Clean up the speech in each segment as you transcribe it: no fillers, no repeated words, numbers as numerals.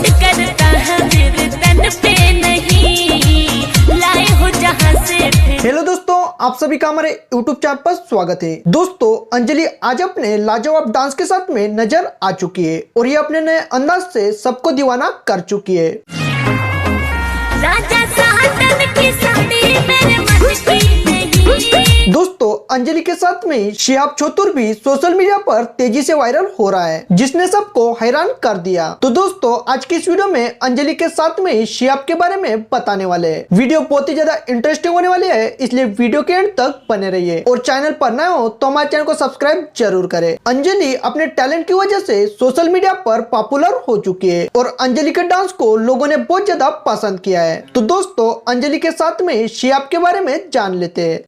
Suit करता है मेरे तन पे नहीं, लाए हो जहां से। हेलो दोस्तों, आप सभी का हमारे YouTube चैनल पर स्वागत है। दोस्तों, अंजलि आज अपने लाजवाब डांस के साथ में नजर आ चुकी है और ये अपने नए अंदाज से सबको दीवाना कर चुकी है। राजा साहब की साड़ी मेरे मन की नहीं। दोस्तों, अंजलि के साथ में शिहाब चौतुर भी सोशल मीडिया पर तेजी से वायरल हो रहा है, जिसने सबको हैरान कर दिया। तो दोस्तों, आज की इस वीडियो में अंजलि के साथ में शिहाब के बारे में बताने वाले हैं। वीडियो बहुत ही ज्यादा इंटरेस्टिंग होने वाली है, इसलिए वीडियो के एंड तक बने रहिए और चैनल पर नए हो तो हमारे चैनल को सब्सक्राइब जरूर करें। अंजलि अपने टैलेंट की वजह से सोशल मीडिया पर पॉपुलर हो चुकी है और अंजलि के डांस को लोगों ने बहुत ज्यादा पसंद किया है। तो दोस्तों, अंजलि के साथ में शिहाब के बारे में जान लेते हैं।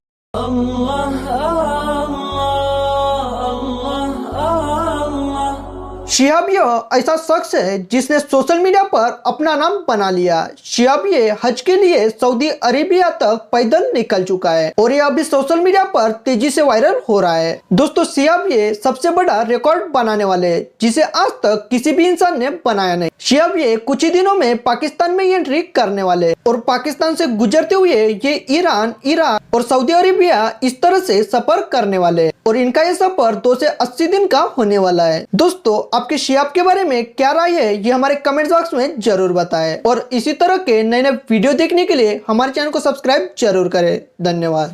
शिहाब यह ऐसा शख्स है जिसने सोशल मीडिया पर अपना नाम बना लिया। शिहाब ये हज के लिए सऊदी अरेबिया तक पैदल निकल चुका है और ये अभी सोशल मीडिया पर तेजी से वायरल हो रहा है। दोस्तों, शिहाब ये सबसे बड़ा रिकॉर्ड बनाने वाले हैं जिसे आज तक किसी भी इंसान ने बनाया नहीं। शिहाब ये कुछ ही दिनों में पाकिस्तान में एंट्री करने वाले और पाकिस्तान से गुजरते हुए ये ईरान, इराक और सऊदी अरेबिया इस तरह से सफर करने वाले और इनका ये सफर 2 से 80 दिन का होने वाला है। दोस्तों, आपके शिहाब के बारे में क्या राय है, ये हमारे कमेंट बॉक्स में जरूर बताएं और इसी तरह के नए नए वीडियो देखने के लिए हमारे चैनल को सब्सक्राइब जरूर करें। धन्यवाद।